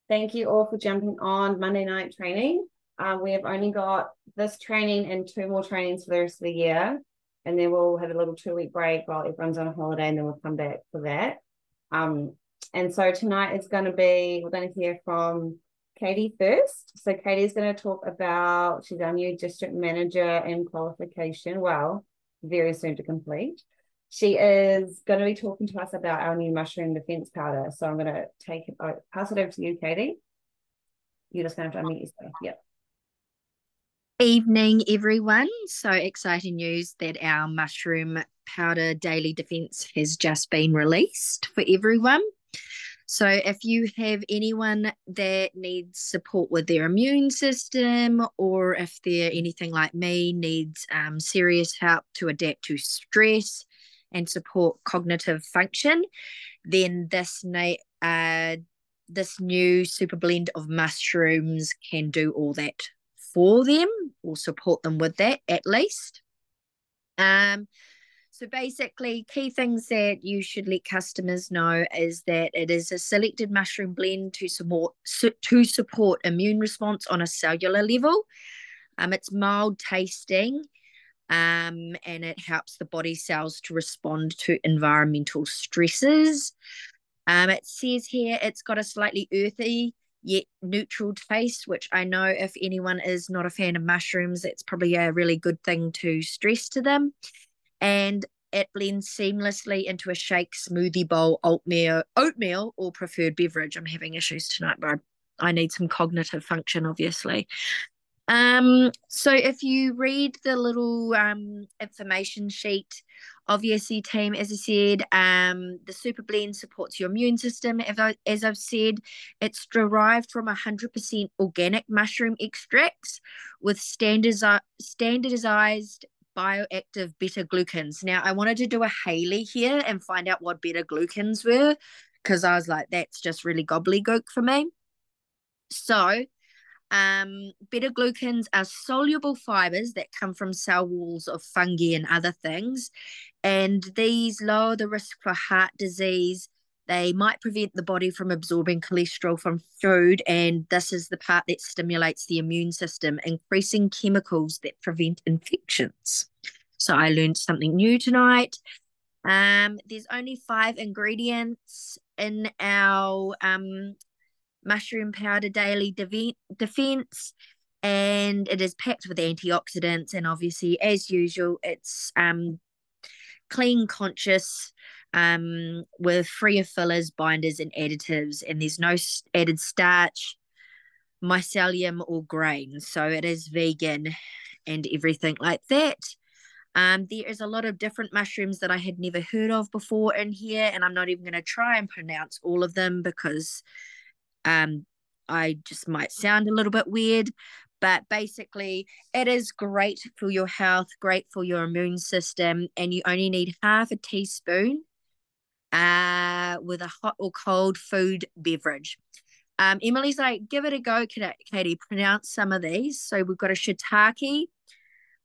Thank you all for jumping on Monday night training. We have only got this training and two more trainings for the rest of the year. And then we'll have a little 2-week break while everyone's on holiday, and then we'll come back for that. And so tonight is going to be, we're going to hear from Katie first. So Katie's going to talk about, she's our new district manager and qualification. Well, very soon to complete. She is going to be talking to us about our new mushroom defense powder. So I'm going to pass it over to you, Katie. You're just going to have to unmute yourself. Yep. Evening, everyone. So exciting news that our mushroom powder daily defense has just been released for everyone. So if you have anyone that needs support with their immune system, or if they're anything like me, needs serious help to adapt to stress and support cognitive function, then this new super blend of mushrooms can do all that for them, or support them with that at least. So basically, key things that you should let customers know is that it is a selected mushroom blend to support immune response on a cellular level. It's mild tasting, and it helps the body cells to respond to environmental stresses. It says here it's got a slightly earthy yet neutral taste, which I know if anyone is not a fan of mushrooms, it's probably a really good thing to stress to them. And it blends seamlessly into a shake, smoothie bowl, oatmeal, or preferred beverage. I'm having issues tonight, but I need some cognitive function, obviously. So if you read the little information sheet, obviously, team, as I said, the super blend supports your immune system. As I've said, it's derived from 100% organic mushroom extracts with standardized bioactive beta-glucans. Now, I wanted to do a Haley here and find out what beta-glucans were, because I was like, that's just really gobbledygook for me. So beta-glucans are soluble fibers that come from cell walls of fungi and other things, and these lower the risk for heart disease. They might prevent the body from absorbing cholesterol from food, and this is the part that stimulates the immune system, increasing chemicals that prevent infections. So I learned something new tonight. There's only 5 ingredients in our mushroom powder daily defense, and it is packed with antioxidants, and obviously, as usual, it's clean conscious, with free of fillers, binders, and additives, and there's no added starch, mycelium, or grains, so it is vegan and everything like that. There is a lot of different mushrooms that I had never heard of before in here, and I'm not even going to try and pronounce all of them because I just might sound a little bit weird, but basically it is great for your health, great for your immune system, and you only need half a teaspoon with a hot or cold food beverage. Emily's like, give it a go, Katie, pronounce some of these. So we've got a shiitake,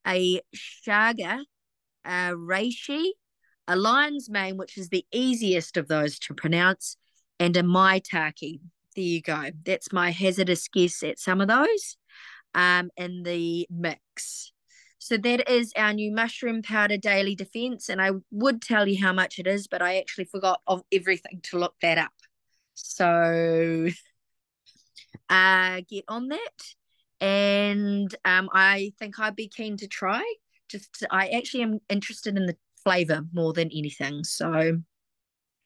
a chaga, a reishi, a lion's mane, which is the easiest of those to pronounce, and a maitake. There you go. That's my hazardous guess at some of those in the mix. So that is our new mushroom powder daily defense. And I would tell you how much it is, but I actually forgot of everything to look that up. So get on that. And I think I'd be keen to try. I actually am interested in the flavor more than anything. So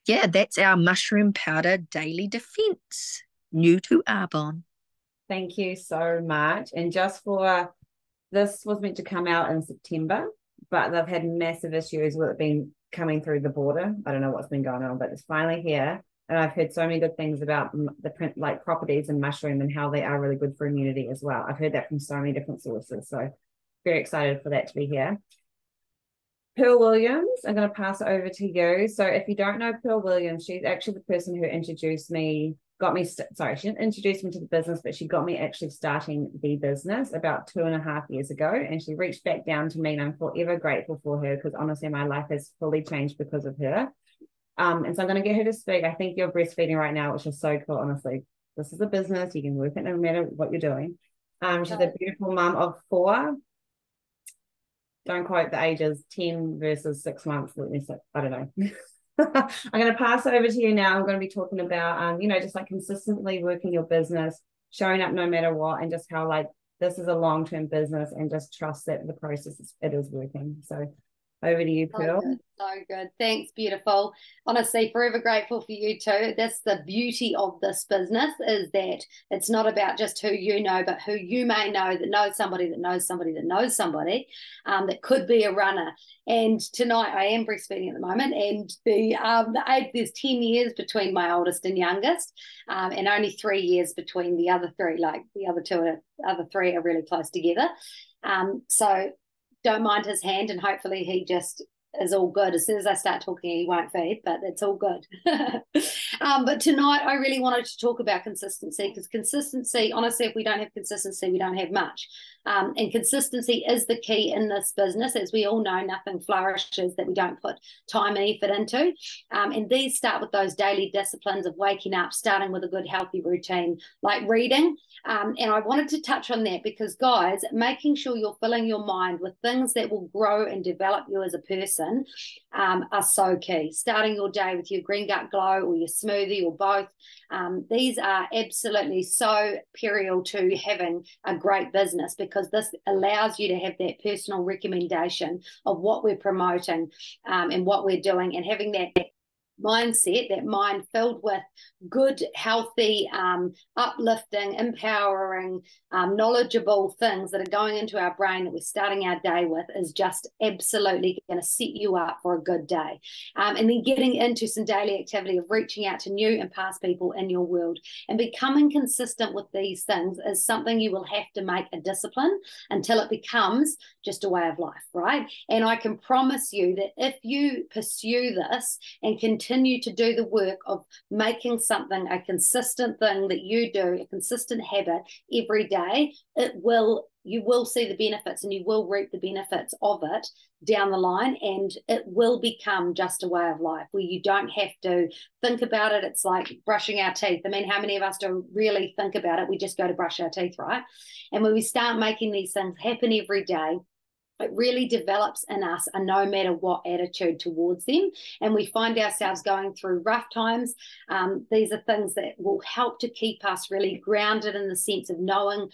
yeah, that's our mushroom powder daily defense, new to Arbonne. Thank you so much. And just for this was meant to come out in September, but they've had massive issues with it being coming through the border. I don't know what's been going on, but it's finally here. And I've heard so many good things about the properties in mushroom and how they are really good for immunity as well. I've heard that from so many different sources. So very excited for that to be here. Pear Williams, I'm going to pass it over to you. So if you don't know Pear Williams, she's actually the person who introduced me, she didn't introduce me to the business, but she got me actually starting the business about 2.5 years ago. And she reached back down to me, and I'm forever grateful for her because honestly, my life has fully changed because of her. And so I'm going to get her to speak. I think you're breastfeeding right now, which is so cool, honestly. this is a business. You can work it no matter what you're doing. She's a beautiful mum of 4. Don't quote the ages, 10 versus 6 months. I don't know. I'm going to pass over to you now. I'm going to be talking about, just like consistently working your business, showing up no matter what, and just how like this is a long-term business, and just trust that the process it is working. So over to you, Pearl. So good. Thanks, beautiful. Honestly, forever grateful for you too. That's the beauty of this business, is that it's not about just who you know, but who you may know that knows somebody that knows somebody that knows somebody that could be a runner. And tonight I am breastfeeding at the moment, and there's 10 years between my oldest and youngest, and only 3 years between the other 3. Like the other 3 are really close together. So don't mind his hand, and hopefully he just is all good. As soon as I start talking, he won't feed, but it's all good. But tonight I really wanted to talk about consistency, because consistency, honestly, if we don't have consistency, we don't have much. And consistency is the key in this business. As we all know, nothing flourishes that we don't put time and effort into. And these start with those daily disciplines of waking up, starting with a good, healthy routine, like reading. And I wanted to touch on that because, guys, making sure you're filling your mind with things that will grow and develop you as a person are so key. Starting your day with your green gut glow or your smoothie or both. These are absolutely so perennial to having a great business, because this allows you to have that personal recommendation of what we're promoting and what we're doing, and having that mindset, that mind filled with good, healthy, uplifting, empowering, knowledgeable things that are going into our brain that we're starting our day with, is just absolutely going to set you up for a good day. And then getting into some daily activity of reaching out to new and past people in your world, and becoming consistent with these things is something you will have to make a discipline until it becomes just a way of life, right? And I can promise you that if you pursue this and continue to do the work of making something a consistent thing that you do, a consistent habit every day, you will see the benefits, and you will reap the benefits of it down the line, and it will become just a way of life where you don't have to think about it. It's like brushing our teeth. I mean, how many of us don't really think about it? We just go to brush our teeth, right? And when we start making these things happen every day, it really develops in us a no matter what attitude towards them. And we find ourselves going through rough times. These are things that will help to keep us really grounded, in the sense of knowing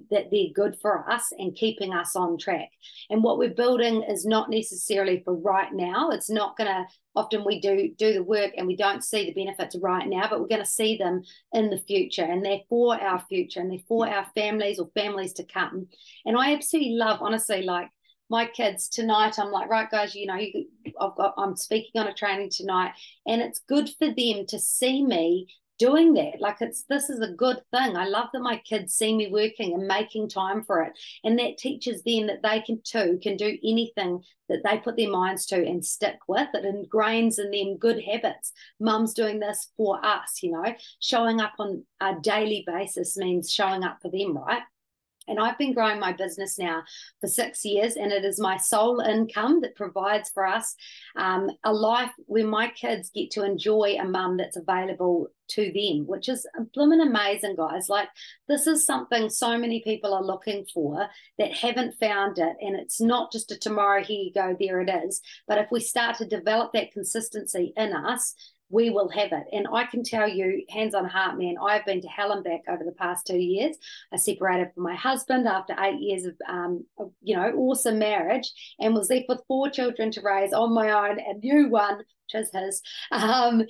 that they're good for us and keeping us on track. And what we're building is not necessarily for right now. It's not going to, often we do the work and we don't see the benefits right now, but we're going to see them in the future, and they're for our future, and they're for our families or families to come. And I absolutely love, honestly, like, my kids tonight, I'm like, right, guys, I'm speaking on a training tonight, and it's good for them to see me doing that. Like, this is a good thing. I love that my kids see me working and making time for it, and that teaches them that they can do anything that they put their minds to and stick with. It ingrains in them good habits. Mum's doing this for us, showing up on a daily basis means showing up for them, right? And I've been growing my business now for 6 years, and it is my sole income that provides for us a life where my kids get to enjoy a mum that's available to them, which is blooming amazing, guys. Like, this is something so many people are looking for that haven't found it. And it's not just a tomorrow, here you go, there it is. But if we start to develop that consistency in us, we will have it. And I can tell you, hands on heart, man, I've been to hell and back over the past 2 years. I separated from my husband after 8 years of awesome marriage, and was left with 4 children to raise on my own, a new one, which is his, and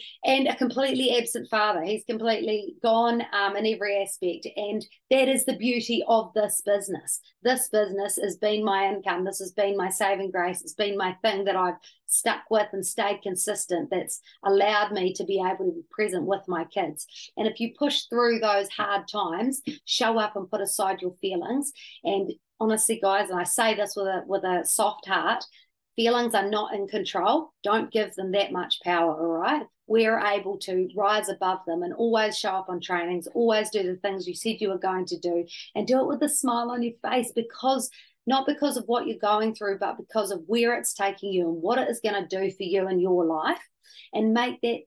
a completely absent father. He's completely gone in every aspect. And that is the beauty of this business. This business has been my income. This has been my saving grace. It's been my thing that I've stuck with and stayed consistent. That's allowed me to be able to be present with my kids. And if you push through those hard times, show up and put aside your feelings. And honestly, guys, and I say this with a soft heart, feelings are not in control. Don't give them that much power, all right? We're able to rise above them and always show up on trainings, always do the things you said you were going to do, and do it with a smile on your face, because not because of what you're going through, but because of where it's taking you and what it is going to do for you in your life. And make that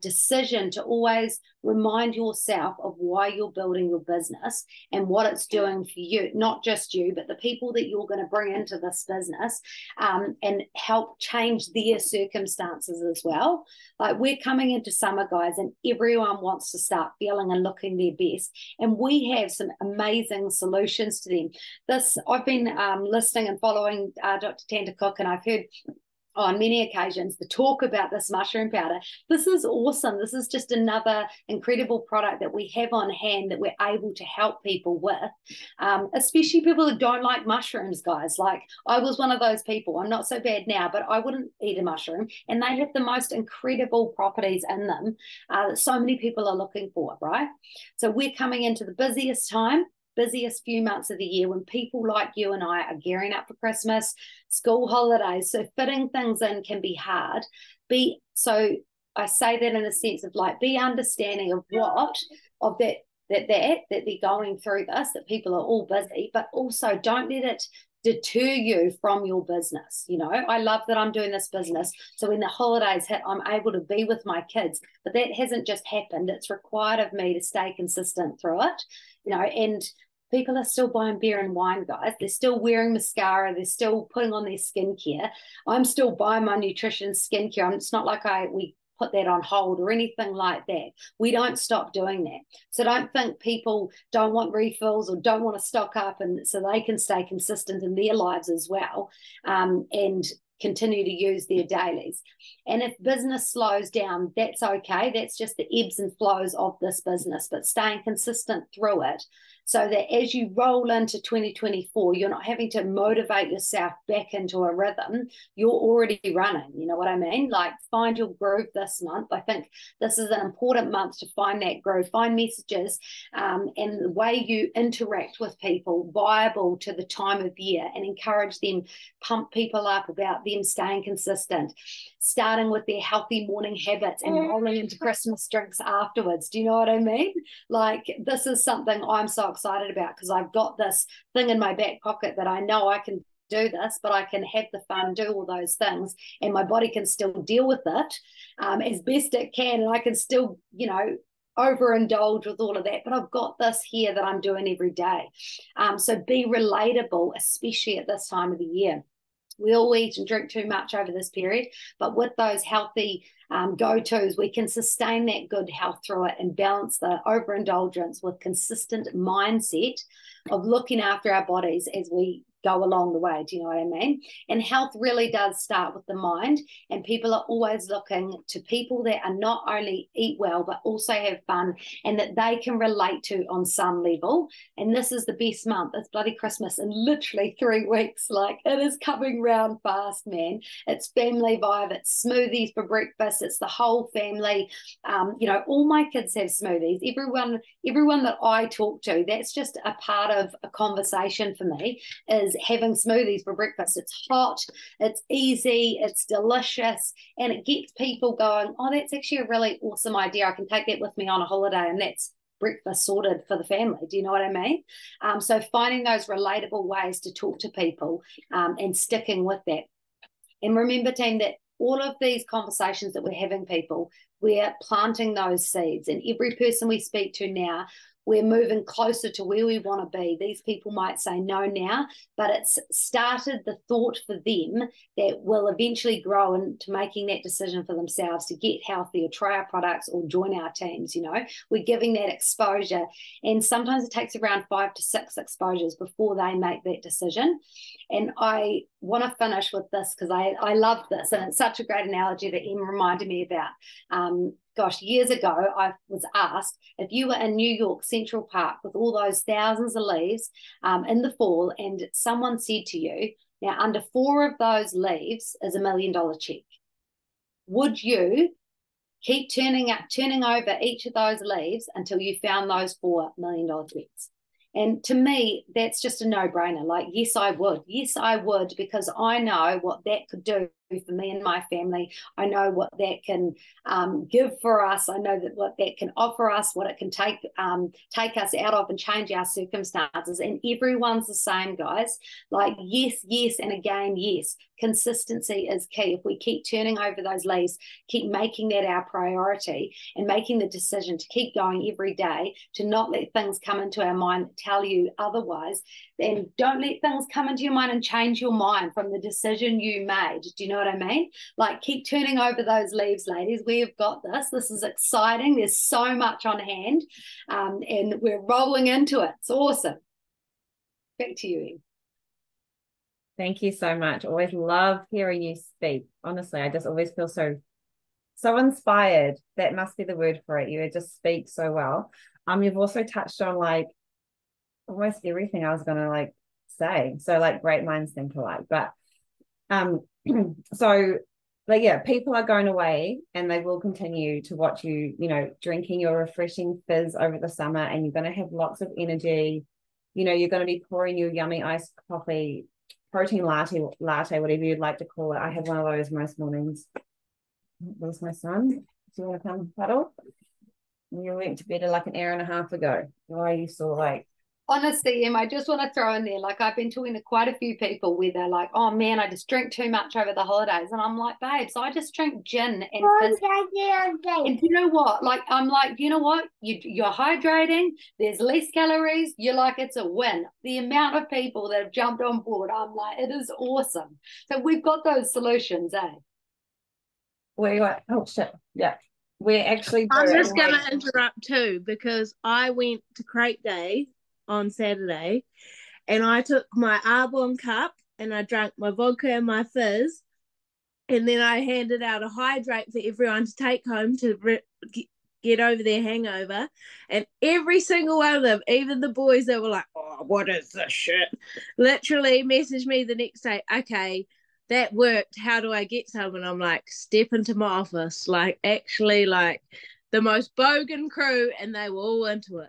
decision to always remind yourself of why you're building your business and what it's doing for you, not just you, but the people that you're going to bring into this business, and help change their circumstances as well. Like, we're coming into summer, guys, and everyone wants to start feeling and looking their best, and we have some amazing solutions to them. I've been listening and following Dr. Tanda Cook, and I've heard on many occasions the talk about this mushroom powder. This is awesome. This is just another incredible product that we have on hand that we're able to help people with, especially people that don't like mushrooms, guys. Like, I was one of those people. I'm not so bad now, but I wouldn't eat a mushroom, and they have the most incredible properties in them that so many people are looking for, right? So we're coming into the busiest few months of the year, when people like you and I are gearing up for Christmas, school holidays. So fitting things in can be hard. So I say that in a sense of, like, be understanding of that they're going through this, that people are all busy, but also don't let it deter you from your business. You know, I love that I'm doing this business, so when the holidays hit, I'm able to be with my kids, but that hasn't just happened. It's required of me to stay consistent through it, you know. And people are still buying beer and wine, guys. They're still wearing mascara. They're still putting on their skincare. I'm still buying my nutrition skincare. It's not like we put that on hold or anything like that. We don't stop doing that. So don't think people don't want refills or don't want to stock up, and so they can stay consistent in their lives as well, and continue to use their dailies. And if business slows down, that's okay. That's just the ebbs and flows of this business, but staying consistent through it, so that as you roll into 2024, you're not having to motivate yourself back into a rhythm. You're already running. You know what I mean? Like, find your groove this month. I think this is an important month to find that groove, find messages, and the way you interact with people viable to the time of year, and encourage them, pump people up about them staying consistent, starting with their healthy morning habits and rolling into Christmas drinks afterwards. Do you know what I mean? Like, this is something I'm so excited about, because I've got this thing in my back pocket that I know I can do this, but I can have the fun, do all those things, and my body can still deal with it as best it can, and I can still, you know, overindulge with all of that, but I've got this here that I'm doing every day. So be relatable, especially at this time of the year. We all eat and drink too much over this period, but with those healthy go-tos, we can sustain that good health through it and balance the overindulgence with consistent mindset of looking after our bodies as we go along the way. Do you know what I mean? And health really does start with the mind, and people are always looking to people that are not only eat well, but also have fun, and that they can relate to on some level. And this is the best month. It's bloody Christmas in literally 3 weeks. Like, it is coming round fast, man. It's family vibe. It's smoothies for breakfast. It's the whole family. You know, all my kids have smoothies. Everyone that I talk to, that's just a part of a conversation for me, is having smoothies for breakfast. It's hot, it's easy, it's delicious, and it gets people going, oh, that's actually a really awesome idea. I can take that with me on a holiday, and that's breakfast sorted for the family. Do you know what I mean? So finding those relatable ways to talk to people, and sticking with that. And remember, team, that all of these conversations that we're having, people, we're planting those seeds, and every person we speak to now, we're moving closer to where we want to be. These people might say no now, but it's started the thought for them that will eventually grow into making that decision for themselves to get healthy or try our products or join our teams. You know, we're giving that exposure, and sometimes it takes around 5 to 6 exposures before they make that decision. And I want to finish with this, because I love this, and it's such a great analogy that Em reminded me about. Gosh, years ago, I was asked, if you were in New York Central Park with all those thousands of leaves in the fall, and someone said to you, now under 4 of those leaves is $1 million check, would you keep turning over each of those leaves until you found those $4 million checks? And to me, that's just a no-brainer. Like, yes, I would. Yes, I would, because I know what that could do for me and my family. I know what that can give for us. I know that what that can offer us, what it can take us out of and change our circumstances. And everyone's the same, guys. Like, yes, and again, yes. Consistency is key. If we keep turning over those leaves, keep making that our priority, and making the decision to keep going every day, to not let things come into our mind that tell you otherwise, then don't let things come into your mind and change your mind from the decision you made. Do you know what I mean? Like, keep turning over those leaves, ladies. We've got this. This is exciting. There's so much on hand, and we're rolling into it. It's awesome. Back to you, Em. Thank you so much. Always love hearing you speak. Honestly, I just always feel so inspired. That must be the word for it. You just speak so well. You've also touched on like almost everything I was gonna like say. So like great minds think alike. But so like yeah, people are going away and they will continue to watch you, you know, drinking your refreshing fizz over the summer, and you're gonna have lots of energy. You know, you're gonna be pouring your yummy iced coffee, protein latte, whatever you'd like to call it. I have one of those most mornings. There's my son. Do you want to come cuddle? You went to bed like an hour and a half ago. Why are you so late? Honestly, Em, I just want to throw in there, like, I've been talking to quite a few people where they're like, oh man, I just drink too much over the holidays. And I'm like, babe, so I just drink gin and fizz. And you know what? Like, I'm like, you know what? You're hydrating. There's less calories. You're like, it's a win. The amount of people that have jumped on board, I'm like, it is awesome. So we've got those solutions, eh? Oh shit. Yeah. We're actually I'm just going to interrupt too, because I went to Crate Day on Saturday and I took my Arbonne cup and I drank my vodka and my fizz, and then I handed out a hydrate for everyone to take home to get over their hangover, and every single one of them, even the boys that were like, oh, what is this shit, literally messaged me the next day, okay, that worked, how do I get some? And I'm like, step into my office, like actually like the most bogan crew, and they were all into it.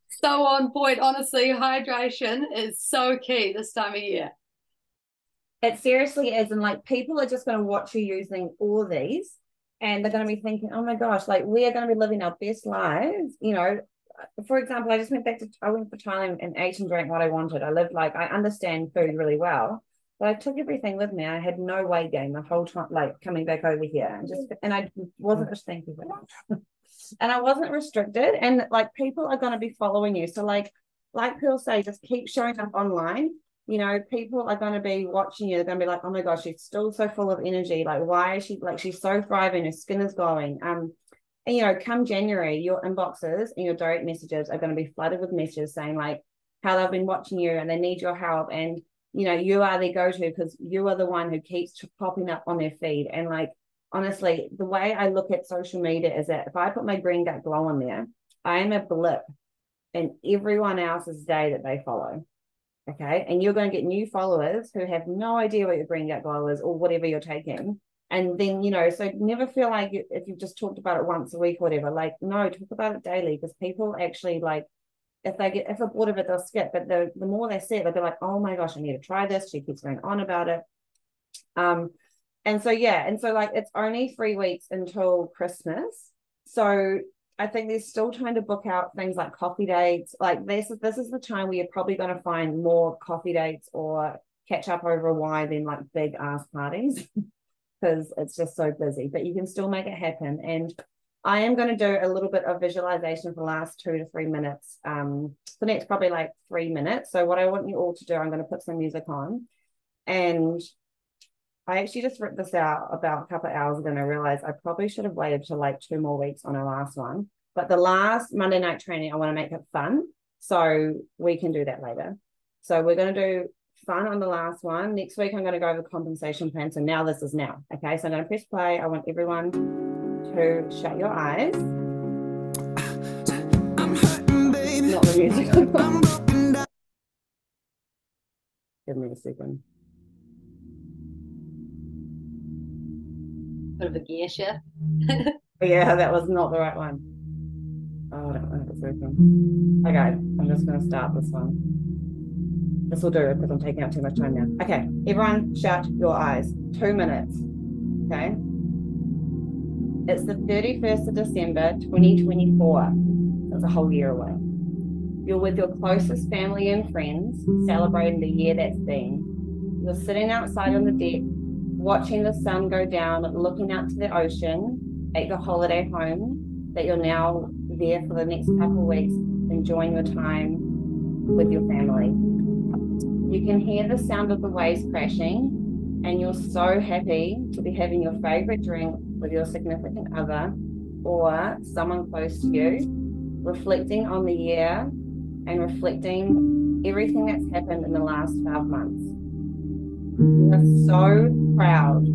So on point. Honestly, hydration is so key this time of year. It seriously is. And like people are just going to watch you using all these, and they're going to be thinking, oh my gosh, like we are going to be living our best lives. You know, for example, I went for Thailand and ate and drank what I wanted. I understand food really well, but I took everything with me. I had no weight gain the whole time, like coming back over here, and I wasn't just thinking and I wasn't restricted, and like people are going to be following you. So like Pearl say, just keep showing up online. You know, people are going to be watching you. They're going to be like, oh my gosh, she's still so full of energy. Like, why is she, like, she's so thriving, her skin is glowing. And you know, come January, your inboxes and your direct messages are going to be flooded with messages saying like how they've been watching you and they need your help, and you know, you are their go-to because you are the one who keeps popping up on their feed. And like honestly, the way I look at social media is that if I put my green gut glow on there, I am a blip in everyone else's day that they follow. Okay. And you're going to get new followers who have no idea what your green gut glow is or whatever you're taking. And then, you know, so never feel like if you've just talked about it once a week or whatever, like, no, talk about it daily, because people actually like, if they're bored of it, they'll skip. But the more they see it, they'll be like, oh my gosh, I need to try this. She keeps going on about it. And so, yeah. And so like, it's only 3 weeks until Christmas. So I think there's still time to book out things like coffee dates. Like this is the time where you're probably going to find more coffee dates or catch up over a wine than like big ass parties because it's just so busy, but you can still make it happen. And I am going to do a little bit of visualization for the last 2 to 3 minutes. The next probably like 3 minutes. So what I want you all to do, I'm going to put some music on, and I actually just ripped this out about a couple of hours ago, and I realized I probably should have waited till like 2 more weeks on our last one. But the last Monday night training, I want to make it fun. So we can do that later. So we're going to do fun on the last one. Next week, I'm going to go over the compensation plan. So now this is now. Okay, so I'm going to press play. I want everyone to shut your eyes. I'm hurting, baby. Not the music. Give me a second. Bit of a gear shift. Yeah, that was not the right one. Oh, I don't know if it's working. Okay, I'm just going to start this one. This will do because I'm taking up too much time now. Okay, everyone shut your eyes. 2 minutes. Okay. It's the 31st of December, 2024. That's a whole year away. You're with your closest family and friends, celebrating the year that's been. You're sitting outside on the deck, watching the sun go down, looking out to the ocean at your holiday home, that you're now there for the next couple of weeks, enjoying your time with your family. You can hear the sound of the waves crashing, and you're so happy to be having your favorite drink with your significant other or someone close to you, reflecting on the year and reflecting everything that's happened in the last 12 months. You are so proud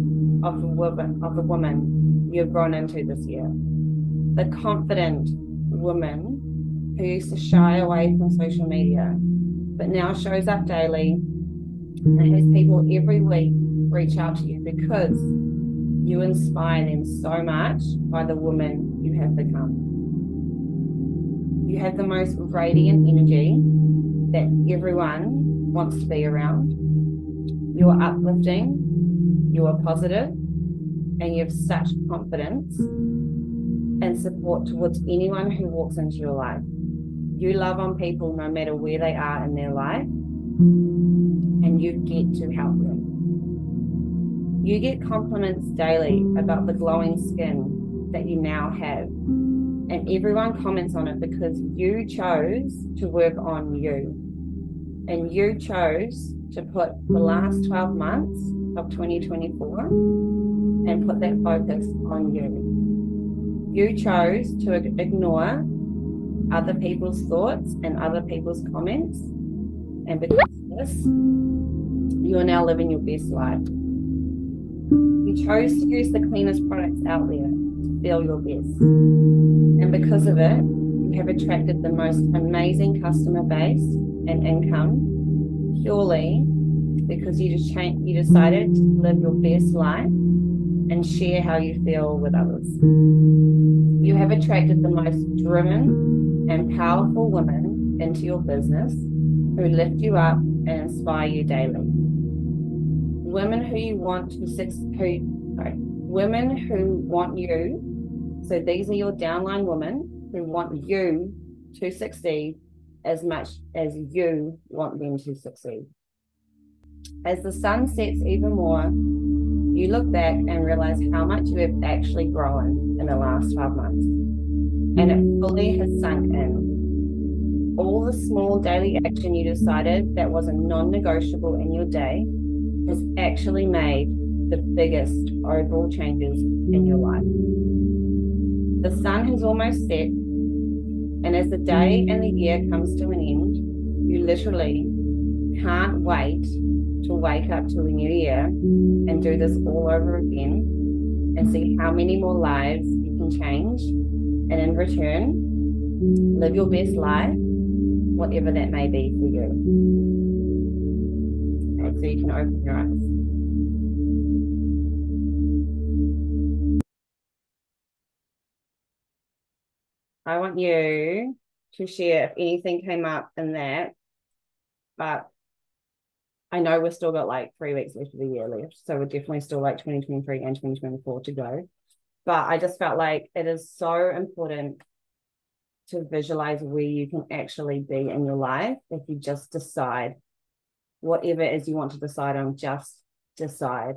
of the woman you've grown into this year. The confident woman who used to shy away from social media, but now shows up daily and has people every week reach out to you because you inspire them so much by the woman you have become. You have the most radiant energy that everyone wants to be around. You're uplifting, you are positive, and you have such confidence and support towards anyone who walks into your life. You love on people no matter where they are in their life, and you get to help them. You get compliments daily about the glowing skin that you now have, and everyone comments on it because you chose to work on you, and you chose to put the last 12 months of 2024 and put that focus on you. You chose to ignore other people's thoughts and other people's comments, and because of this, you are now living your best life. You chose to use the cleanest products out there to feel your best, and because of it, you have attracted the most amazing customer base and income purely because you decided to live your best life and share how you feel with others. You have attracted the most driven and powerful women into your business who lift you up and inspire you daily. Women who want you. So these are your downline women who want you to succeed as much as you want them to succeed. As the sun sets even more, you look back and realize how much you have actually grown in the last 12 months. And it fully has sunk in. All the small daily action you decided that was a non-negotiable in your day has actually made the biggest overall changes in your life. The sun has almost set, and as the day and the year comes to an end, you literally can't wait to wake up to a new year and do this all over again and see how many more lives you can change, and in return, live your best life, whatever that may be for you. Okay, so you can open your eyes. I want you to share if anything came up in that, but I know we've still got like 3 weeks left of the year left, so we're definitely still like 2023 and 2024 to go. But I just felt like it is so important to visualize where you can actually be in your life if you just decide whatever it is you want to decide on, just decide.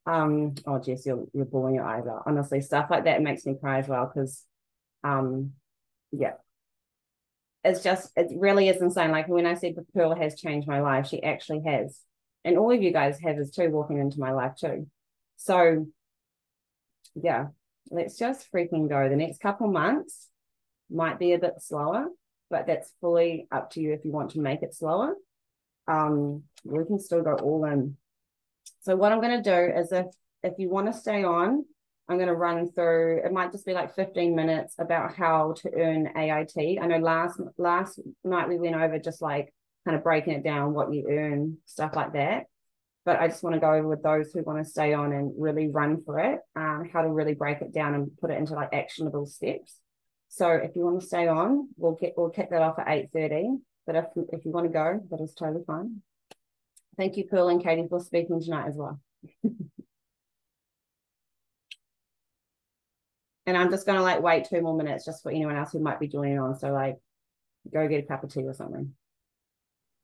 Oh, Jess, you're bawling your eyes out. Honestly, stuff like that makes me cry as well because, yeah. It really is insane. Like when I said Pearl has changed my life, she actually has. And all of you guys have as too, walking into my life too. So, yeah, let's just freaking go. The next couple months might be a bit slower, but that's fully up to you if you want to make it slower. We can still go all in. So what I'm going to do is if you want to stay on, I'm going to run through, it might just be like 15 minutes about how to earn AIT. I know last night we went over just like kind of breaking it down, what you earn, stuff like that. But I just want to go over with those who want to stay on and really run for it, how to really break it down and put it into like actionable steps. So if you want to stay on, we'll kick that off at 8:30. But if you want to go, that is totally fine. Thank you, Pearl and Katie, for speaking tonight as well. And I'm just gonna like wait 2 more minutes just for anyone else who might be joining on. So like go get a cup of tea or something.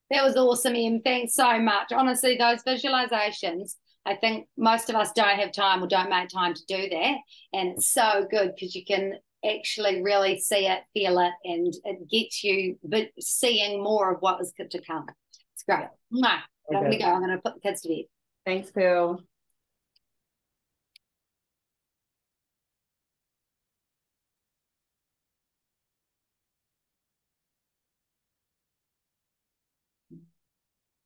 That was awesome, Em. Thanks so much. Honestly, those visualizations, I think most of us don't have time or don't make time to do that. And it's so good because you can actually really see it, feel it, and it gets you seeing more of what is to come. It's great. No, I'm going to go. I'm going to put the kids to bed. Thanks, Pearl.